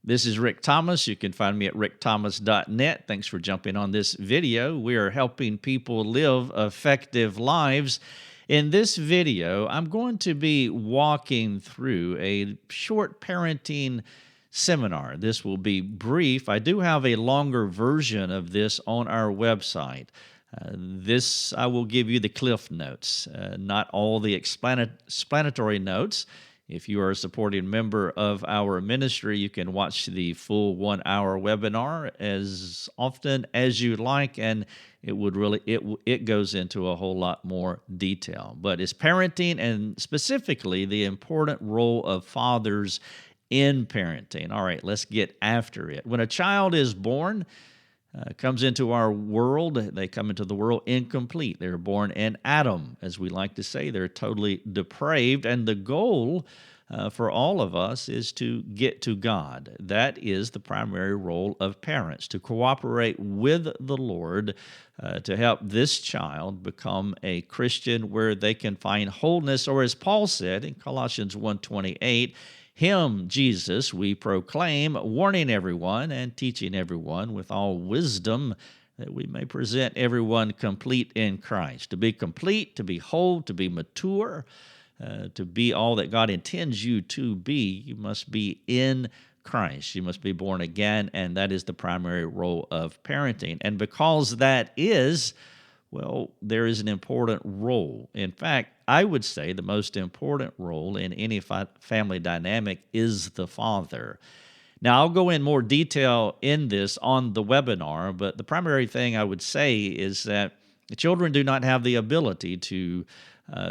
This is Rick Thomas. You can find me at rickthomas.net. Thanks for jumping on this video. We are helping people live effective lives. In this video, I'm going to be walking through a short parenting seminar. This will be brief. I do have a longer version of this on our website. I will give you the cliff notes, not all the explanatory notes. If you are a supporting member of our ministry, you can watch the full 1-hour webinar as often as you like, and it goes into a whole lot more detail. But it's parenting, and specifically the important role of fathers in parenting. All right, let's get after it. When a child is born, comes into our world, they come into the world incomplete. They're born in Adam, as we like to say. They're totally depraved, and the goal for all of us is to get to God. That is the primary role of parents, to cooperate with the Lord to help this child become a Christian where they can find wholeness, or as Paul said in Colossians 1:28, Him, Jesus, we proclaim, warning everyone and teaching everyone with all wisdom, that we may present everyone complete in Christ. To be complete, to be whole, to be mature, to be all that God intends you to be, you must be in Christ. You must be born again, and that is the primary role of parenting. And because that is, well, there is an important role. In fact, I would say the most important role in any family dynamic is the father. Now, I'll go in more detail in this on the webinar, but the primary thing I would say is that the children do not have the ability to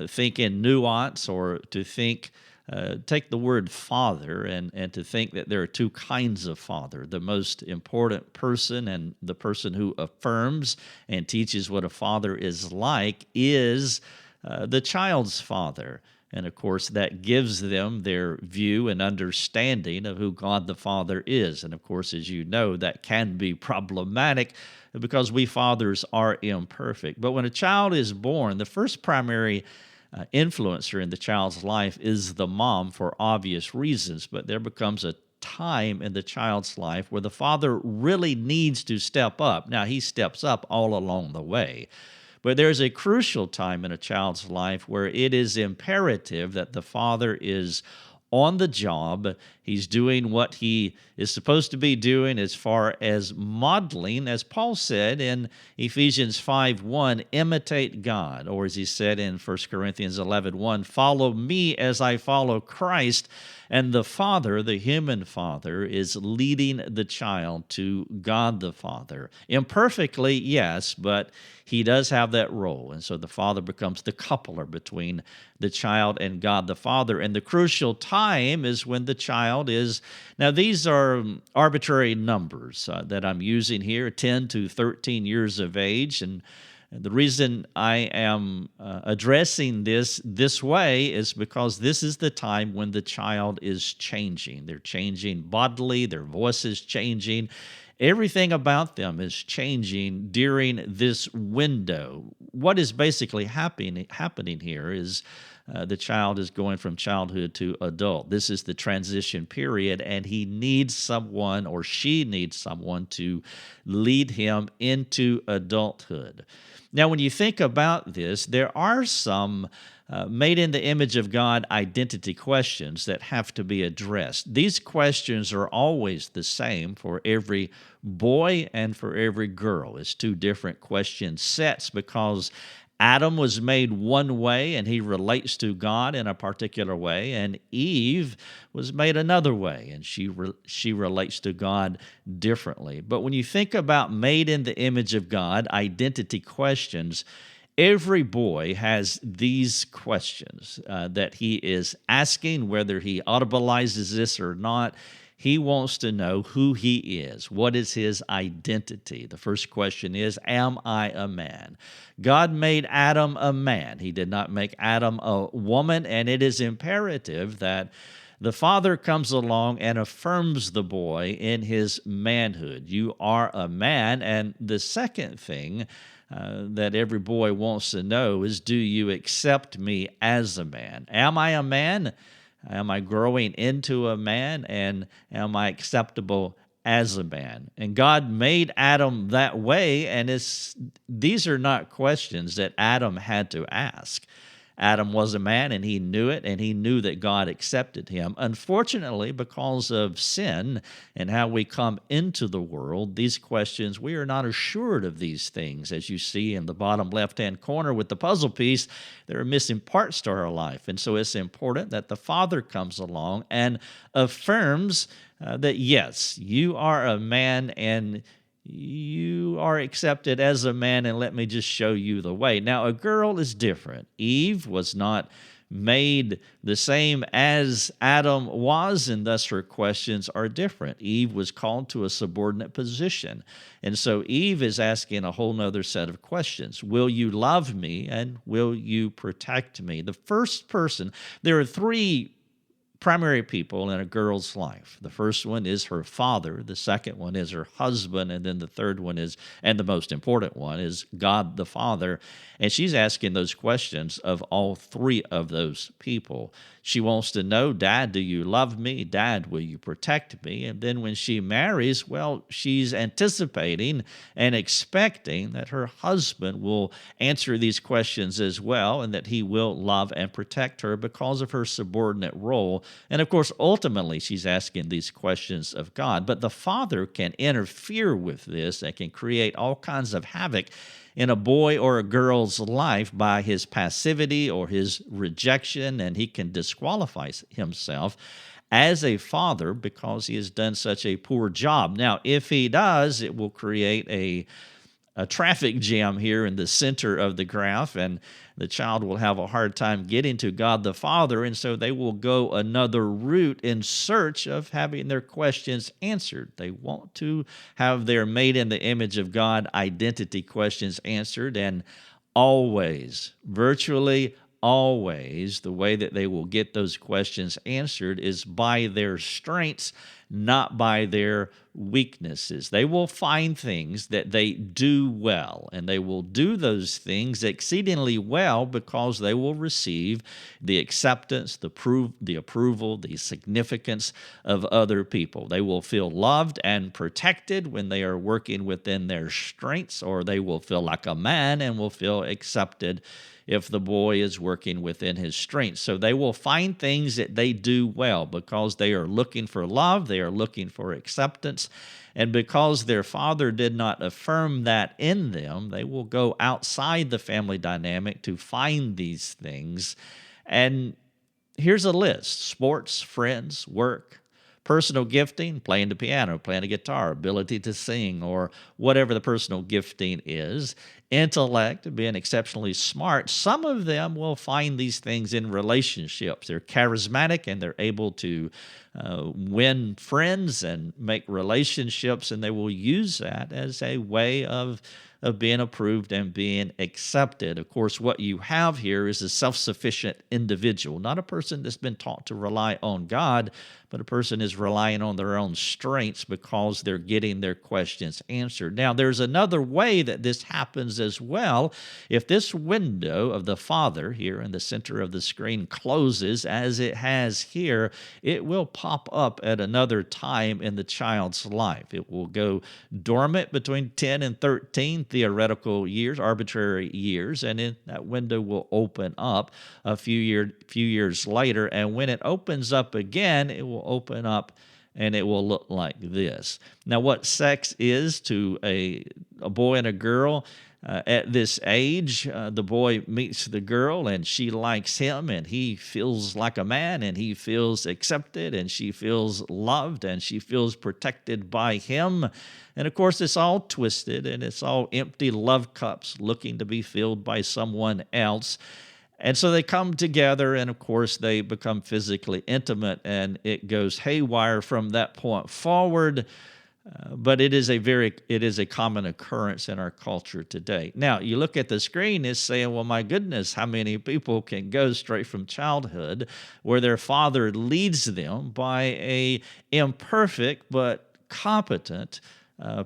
think in nuance, or to think, take the word father and to think that there are two kinds of father. The most important person, and the person who affirms and teaches what a father is like, is the child's father. And of course, that gives them their view and understanding of who God the Father is. And of course, as you know, that can be problematic because we fathers are imperfect. But when a child is born, the first primary influencer in the child's life is the mom, for obvious reasons. But there becomes a time in the child's life where the father really needs to step up. Now, he steps up all along the way. But there's a crucial time in a child's life where it is imperative that the father is on the job. He's doing what he is supposed to be doing as far as modeling, as Paul said in Ephesians 5:1, imitate God. Or as he said in 1 Corinthians 11:1, follow me as I follow Christ. And the father, the human father, is leading the child to God the Father. Imperfectly, yes, but he does have that role. And so the father becomes the coupler between the child and God the Father. And the crucial time is when the child is, now these are arbitrary numbers that I'm using here, 10 to 13 years of age. And the reason I am addressing this way is because this is the time when the child is changing. They're changing bodily, their voice is changing. Everything about them is changing during this window. What is basically happening here is the child is going from childhood to adult. This is the transition period, and he needs someone, or she needs someone, to lead him into adulthood. Now, when you think about this, there are some made in the image of God identity questions that have to be addressed. These questions are always the same for every boy and for every girl. It's two different question sets because Adam was made one way and he relates to God in a particular way, and Eve was made another way and she relates to God differently. But when you think about made in the image of God identity questions, every boy has these questions that he is asking, whether he audibilizes this or not. He wants to know who he is. What is his identity? The first question is, am I a man? God made Adam a man. He did not make Adam a woman, and it is imperative that the father comes along and affirms the boy in his manhood. You are a man. And the second thing that every boy wants to know is, do you accept me as a man? Am I a man? Am I growing into a man? And am I acceptable as a man? And God made Adam that way, and these are not questions that Adam had to ask. Adam was a man, and he knew it, and he knew that God accepted him. Unfortunately, because of sin and how we come into the world, these questions, we are not assured of these things. As you see in the bottom left-hand corner with the puzzle piece, there are missing parts to our life. And so it's important that the Father comes along and affirms that, yes, you are a man, and you are accepted as a man, and let me just show you the way. Now, a girl is different. Eve was not made the same as Adam was, and thus her questions are different. Eve was called to a subordinate position. And so Eve is asking a whole nother set of questions. Will you love me, and will you protect me? The first person, there are three primary people in a girl's life. The first one is her father, the second one is her husband, and then the third one is, and the most important one, is God the Father. And she's asking those questions of all three of those people. She wants to know, Dad, do you love me? Dad, will you protect me? And then when she marries, well, she's anticipating and expecting that her husband will answer these questions as well, and that he will love and protect her because of her subordinate role. And of course, ultimately, she's asking these questions of God. But the Father can interfere with this and can create all kinds of havoc in a boy or a girl's life by his passivity or his rejection, and he can disqualify himself as a father because he has done such a poor job. Now, if he does, it will create a traffic jam here in the center of the graph, and the child will have a hard time getting to God the Father, and so they will go another route in search of having their questions answered. They want to have their made in the image of God identity questions answered, and always, virtually always, the way that they will get those questions answered is by their strengths, not by their weaknesses. They will find things that they do well, and they will do those things exceedingly well because they will receive the acceptance, the approval, the significance of other people. They will feel loved and protected when they are working within their strengths, or they will feel like a man and will feel accepted if the boy is working within his strengths. So they will find things that they do well because they are looking for love, they are looking for acceptance, and because their father did not affirm that in them, they will go outside the family dynamic to find these things. And here's a list: sports, friends, work, personal gifting, playing the piano, playing the guitar, ability to sing, or whatever the personal gifting is, intellect, being exceptionally smart. Some of them will find these things in relationships. They're charismatic and they're able to win friends and make relationships, and they will use that as a way of being approved and being accepted. Of course, what you have here is a self-sufficient individual, not a person that's been taught to rely on God, but a person is relying on their own strengths because they're getting their questions answered. Now, there's another way that this happens as well. If this window of the Father here in the center of the screen closes, as it has here, it will pop up at another time in the child's life. It will go dormant between 10 and 13 theoretical years, arbitrary years, and then that window will open up a few years later. And when it opens up again, it will open up and it will look like this. Now, what sex is to a boy and a girl, at this age, the boy meets the girl and she likes him and he feels like a man and he feels accepted and she feels loved and she feels protected by him. And of course, it's all twisted and it's all empty love cups looking to be filled by someone else. And so they come together, and of course, they become physically intimate, and it goes haywire from that point forward. But it is a common occurrence in our culture today. Now, you look at the screen, it's saying, well, my goodness, how many people can go straight from childhood where their father leads them by a imperfect but competent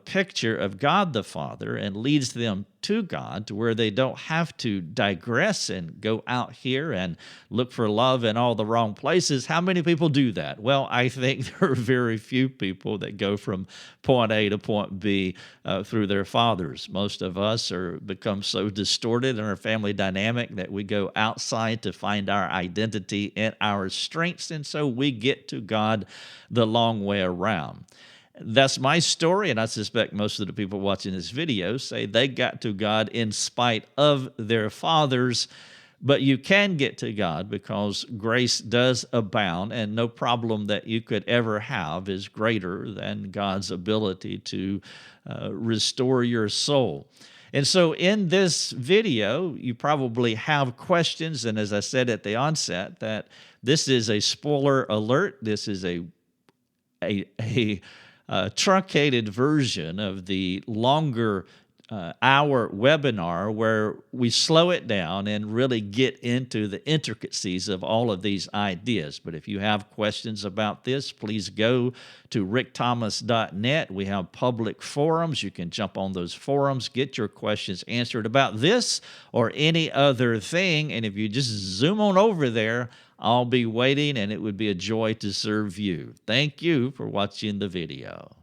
picture of God the Father and leads them to God to where they don't have to digress and go out here and look for love in all the wrong places. How many people do that? Well, I think there are very few people that go from point A to point B through their fathers. Most of us are become so distorted in our family dynamic that we go outside to find our identity in our strengths, and so we get to God the long way around. That's my story, and I suspect most of the people watching this video say they got to God in spite of their fathers, but you can get to God because grace does abound, and no problem that you could ever have is greater than God's ability to restore your soul. And so in this video, you probably have questions, and as I said at the onset, that this is a spoiler alert. This is a truncated version of the longer hour webinar where we slow it down and really get into the intricacies of all of these ideas. But if you have questions about this, please go to rickthomas.net. We have public forums. You can jump on those forums, get your questions answered about this or any other thing. And if you just zoom on over there, I'll be waiting, and it would be a joy to serve you. Thank you for watching the video.